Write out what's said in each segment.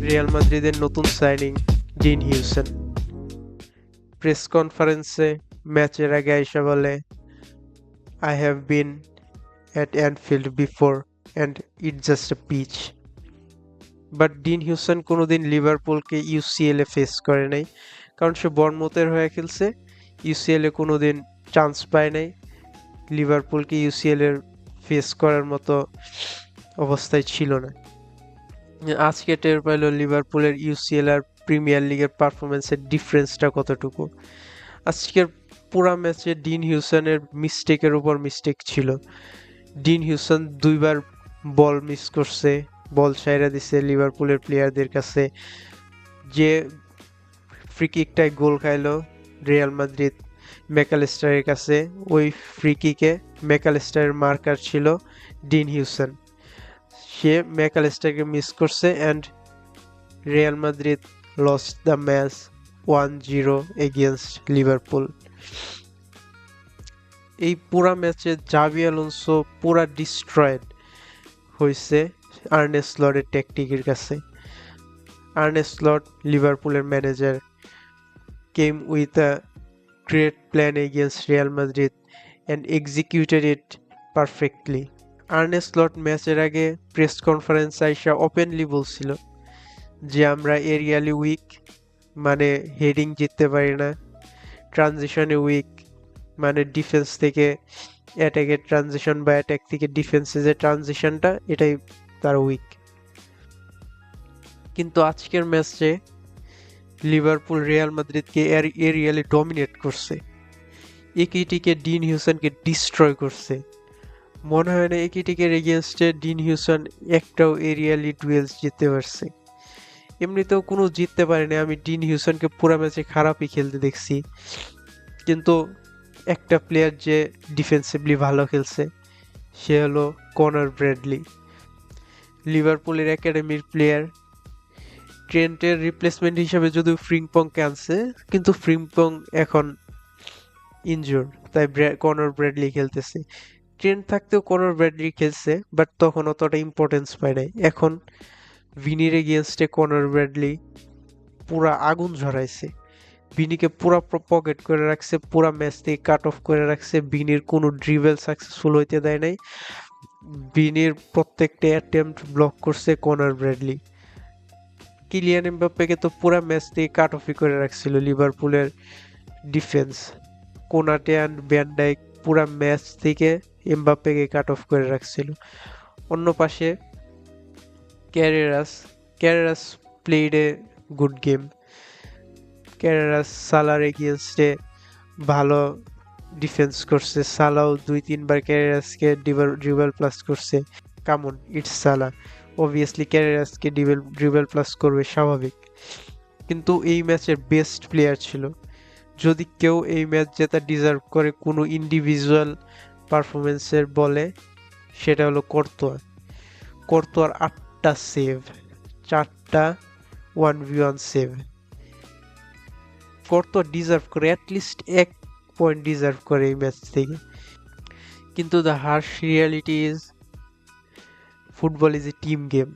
Real মাদ্রিদের নতুন signing dean Heusen press কনফারেন্সে ম্যাচের আগে আইসা বলে, I have been at Anfield before and it just a pitch. But Dean Huijsen কোনোদিন লিভারপুলকে ইউসিএল এ ফেস করে নাই, কারণ সে বর্নমথের হয়ে খেলছে। ইউসিএল এ কোনোদিন চান্স পায় নাই, লিভারপুলকে ইউসিএল এর ফেস করার মতো অবস্থায় ছিল না। আজকে টের পাইল লিভারপুলের ইউসিএল আর প্রিমিয়ার লিগের পারফরমেন্সের ডিফারেন্সটা কতটুকু। আজকের পুরা ম্যাচে ডিন হিউসনের মিস্টেকের উপর মিস্টেক ছিল। ডিন হিউসন দুইবার বল মিস করছে, বল ছাইরা দিছে লিভারপুলের প্লেয়ারদের কাছে। যে ফ্রি কিকটায় গোল খাইলো রিয়াল মাদ্রিদ ম্যাকালিস্টারের কাছে, ওই ফ্রি কিকে ম্যাকালিস্টারের মার্কার ছিল ডিন হিউসন। সে ম্যাকালিস্টারকে মিস করছে and Real Madrid lost the match 1-0 against Liverpool. এই পুরা ম্যাচে জাভি আলোনসো পুরা ডিস্ট্রয়েড হয়েছে আর্নে স্লটের ট্যাকটিকের কাছে। আর্নে স্লট, লিভারপুলের manager, came with a great plan against Real Madrid and executed it perfectly. আর্নে slot ম্যাচের আগে প্রেস কনফারেন্স আইসা ওপেনলি বলছিল যে আমরা এরিয়ালি উইক, মানে হেডিং জিততে পারি না, ট্রানজিশনে উইক, মানে ডিফেন্স থেকে অ্যাটাকের ট্রানজিশন বা অ্যাটাক থেকে ডিফেন্সে যে ট্রানজিশনটা, এটাই তার উইক। কিন্তু আজকের ম্যাচে লিভারপুল রিয়াল মাদ্রিদকে এরিয়ালি ডমিনেট করছে। একিটিকে ডিন হিউসনকে ডিস্ট্রয় করছে। মনে হয় না একিটিকের এগেনস্টে ডিন হিউসন একটাও এরিয়ালি ডুয়েলস জিততে পারছে। এমনিতেও কোনো জিততে পারেনি। আমি ডিন হিউসনকে পুরো ম্যাচে খারাপই খেলতে দেখছি, কিন্তু একটা প্লেয়ার যে ডিফেন্সিভলি ভালো খেলছে সে হলো কনার ব্র্যাডলি, লিভারপুলের একাডেমির প্লেয়ার। ট্রেন্টের রিপ্লেসমেন্ট হিসেবে যদিও ফ্রিম্পংকে আনছে, কিন্তু ফ্রিম্পং এখন ইনজুর, তাই কনার ব্র্যাডলি খেলতেছে। ট্রেন্ট থাকতেও কনার ব্র্যাডলি খেলছে, বাট তখন অতটা ইম্পর্টেন্স পায় নাই। এখন ভিনির এগেইনস্টে কনার ব্র্যাডলি পুরা আগুন ঝরাইছে। বিনিকে পুরা পকেট করে রাখছে, পুরা ম্যাচ থেকে কাট অফ করে রাখছে। বিনির কোনো ড্রিবেল সাকসেসফুল হইতে দেয় নাই। বিনির প্রত্যেকটা অ্যাটেম্প্ট ব্লক করছে কনার ব্র্যাডলি। কিলিয়ান এমবাপ্পেকে তো পুরা ম্যাচ থেকে কাট অফই করে রাখছিল লিভারপুলের defence. Konate and Van Dijk পুরা ম্যাচ থেকে এমবাপ্পেকে কাট অফ করে রাখছিল। অন্য পাশে Carreras played a good game. Carreras Salah এগেইনস্টে ভালো ডিফেন্স করছে। সালাও 2-3 বার ক্যারেরাসকে ড্রিবল প্লাস করছে। কামন, ইটস সালা, অবভিয়াসলি ক্যারেরাসকে ড্রিবল প্লাস করবে, স্বাভাবিক। কিন্তু এই ম্যাচের বেস্ট প্লেয়ার ছিল, যদি কেউ এই ম্যাচ জেতা ডিজার্ভ করে কোনো ইন্ডিভিজুয়াল পারফরমেন্সের বলে, সেটা হলো কোর্তোয়া। কোর্তোয়ার 8টা সেভ, 4টা 1v1 সেভ। কোর্তোয়া ডিজার্ভ করে, অ্যাটলিস্ট 1 পয়েন্ট ডিজার্ভ করে এই ম্যাচ থেকে। কিন্তু the harsh reality is football is a team game.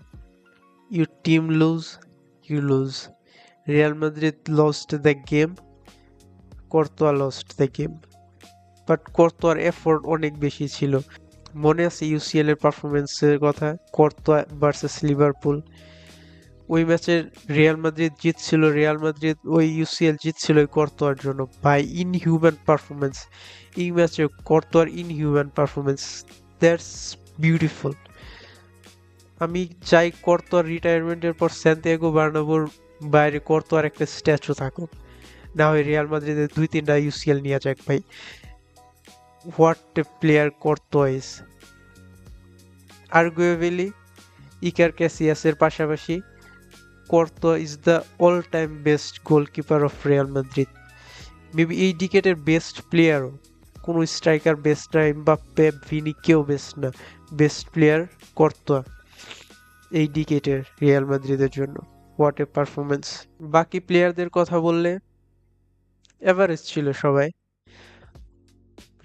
You team lose, you lose. Real Madrid lost the game, Courtois lost the game. But কোর্তোয়ার effort অনেক বেশি ছিল। মনে আছে ইউসিএল এর পারফরমেন্সের কথা, কোর্তোয়া ভার্সেস লিভারপুল। ওই ম্যাচে রিয়াল মাদ্রিদ জিতছিল, রিয়াল মাদ্রিদ ওই ইউসিএল জিতছিল ওই কোর্তোয়ার জন্য। ভাই, ইনহিউম্যান পারফরমেন্স এই ম্যাচে, কোর্তোয়ার ইনহিউম্যান পারফরমেন্স, দ্যাটস বিউটিফুল। আমি চাই কোর্তোয়ার রিটায়ারমেন্টের পর সান্তিয়াগো বার্নাব্যুর বাইরে কোর্তোয়ার একটা স্ট্যাচু থাকুক, না হয় রিয়াল মাদ্রিদের 2-3টা ইউসিএল নিয়ে যাক। ভাই, what a player Courtois is. Arguably Iker ক্যাসিয়াসের পাশাপাশি Courtois is the all time best goalkeeper of Real Madrid. Maybe এই ডিকেটের বেস্ট প্লেয়ারও কোনো স্ট্রাইকার বেস্ট না, এমবাপ্পে, ভিনি, কেউ বেস্ট না। বেস্ট প্লেয়ার কোর্তোয়া এই ডিকেটের রিয়াল মাদ্রিদের জন্য। What a performance. বাকি প্লেয়ারদের কথা বললে এভারেজ ছিল সবাই।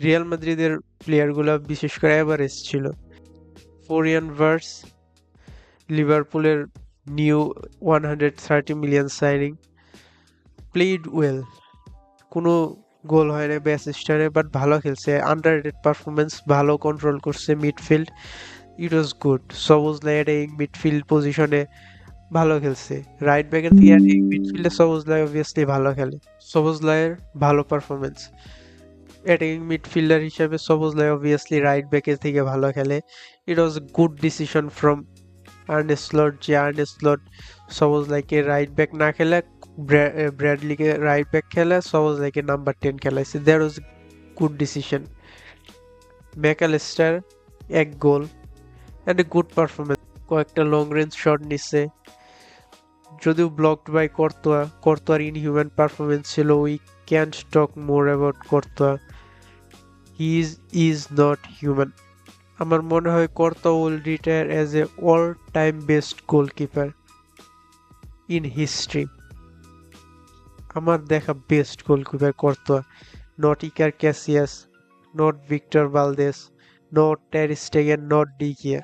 রিয়াল মাদ্রিদের প্লেয়ারগুলো বিশেষ করে এভারেজ ছিল। ফোরিয়ান ভার্স লিভারপুলের new 130 million signing, played well. কোনো গোল হয় না ব্যাসিস্টারে, বাট ভালো খেলছে, আন্ডাররেটেড পারফরমেন্স, ভালো কন্ট্রোল করছে midfield, it was good. Szoboszlai attacking midfield পজিশনে ভালো খেলছে। রাইট ব্যাকের থেকে অ্যাটাকিং মিডফিল্ডে সবুজলাই অবভিয়াসলি ভালো খেলে, সবুজলাইয়ের ভালো পারফরমেন্স। অ্যাটাকিং মিডফিল্ডার হিসেবে সবুজলাই অবভিয়াসলি রাইট ব্যাকের থেকে ভালো খেলে। It was good decision from Arne Slot, যে আর্নে স্লট সবুজলাইকে রাইট ব্যাক না খেলে ব্র্যাডলিকে রাইট ব্যাক খেলে সবুজলাইকে নাম্বার 10 খেলাইছে। That was good decision. Mac Allister এক গোল অ্যান্ড এ গুড পারফরমেন্স, কয়েকটা লং রেঞ্জ শট নিচ্ছে, যদিও ব্লকড বাই কর্তোয়া। কর্তোয়ার ইনহিউম্যান পারফরমেন্স ছিল, we can't talk more about Courtois, he is not human. আমার মনে হয় Courtois will retire as a all time best goalkeeper in history. আমার দেখা best goalkeeper Courtois, not Iker Casillas, not Victor Valdes, not ter Stegen, not De.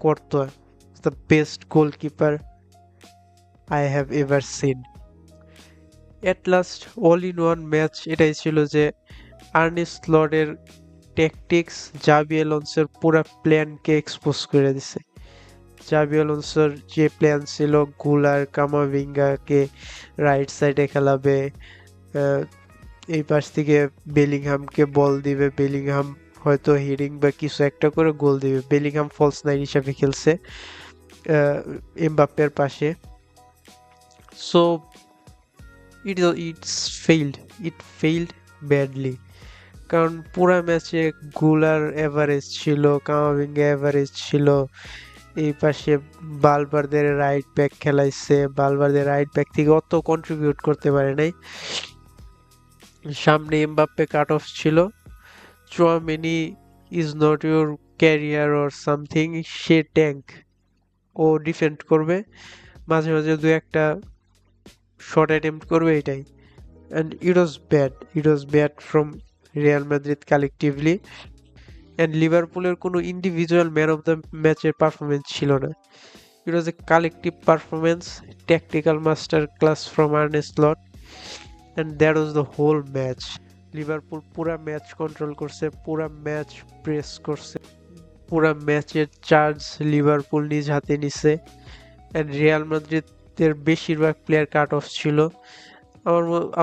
Courtois is the best goalkeeper I have ever seen. At last, all in one match এটাই ছিল যে আর্নে স্লটের tactics জাবি অ্যালোনসোর পুরো প্ল্যানকে expose করে দিছে। জাবি অ্যালোনসোর যে প্ল্যান ছিল গুলার কামাভিঙ্গাকে রাইট সাইডে খেলাবে, এই পাশ থেকে বেলিংহামকে বল দিবে, বেলিংহাম হয়তো হিডিং বা কিছু একটা করে গোল দিবে। বেলিংহাম ফলস নাইন হিসাবে খেলছে এমবাপ্পের পাশে। So it failed badly, কারণ পুরা ম্যাচে গুলার এভারেজ ছিল, কামাভিঙ্গা এভারেজ ছিল, এই পাশে বালবার্দের রাইট ব্যাক খেলাইছে, বালবার্দের রাইট ব্যাক থেকে অত কন্ট্রিবিউট করতে পারে নাই। সামনে এমবাপ্পে কাট অফ ছিল, Tchouameni is not your carrier or something, সে ট্যাঙ্ক, ও ডিফেন্ড করবে, মাঝে মাঝে দু একটা শর্ট অ্যাটেম্প্ট করবে, এটাই। And it was bad from Real Madrid collectively. And লিভারপুলের কোনো ইন্ডিভিজুয়াল ম্যান অফ দ্য ম্যাচের পারফরমেন্স ছিল না। It was a collective performance, tactical master class from Arne Slot, and that was the whole match. Liverpool পুরা match control করছে, পুরা match press করছে, পুরা ম্যাচের চার্জ লিভারপুল নিজ হাতে নিছে। অ্যান্ড রিয়াল মাদ্রিদের বেশিরভাগ প্লেয়ার কাট অফ ছিল।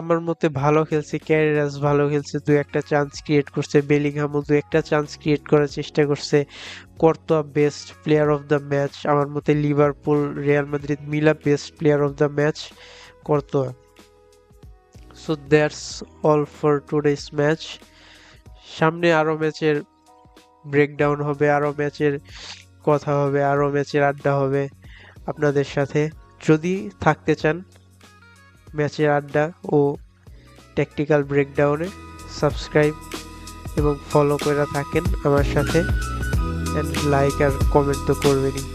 আমার মতে ভালো খেলছে, ক্যারেরাস ভালো খেলছে, দু একটা চান্স ক্রিয়েট করছে, বেলিংহামও দু একটা চান্স ক্রিয়েট করার চেষ্টা করছে। Courtois best player of the match আমার মতে, লিভারপুল রিয়াল মাদ্রিদ মিলা best player of the match Courtois. So that's all for today's match. সামনে আরও ম্যাচের ব্রেকডাউন হবে, আরও ম্যাচের কথা হবে, আরও ম্যাচের আড্ডা হবে আপনাদের সাথে। যদি থাকতে চান ম্যাচের আড্ডা ও ট্যাকটিক্যাল ব্রেকডাউনে, সাবস্ক্রাইব এবং ফলো করে থাকেন আমার সাথে, অ্যান্ড লাইক আর কমেন্ট তো করবেনই।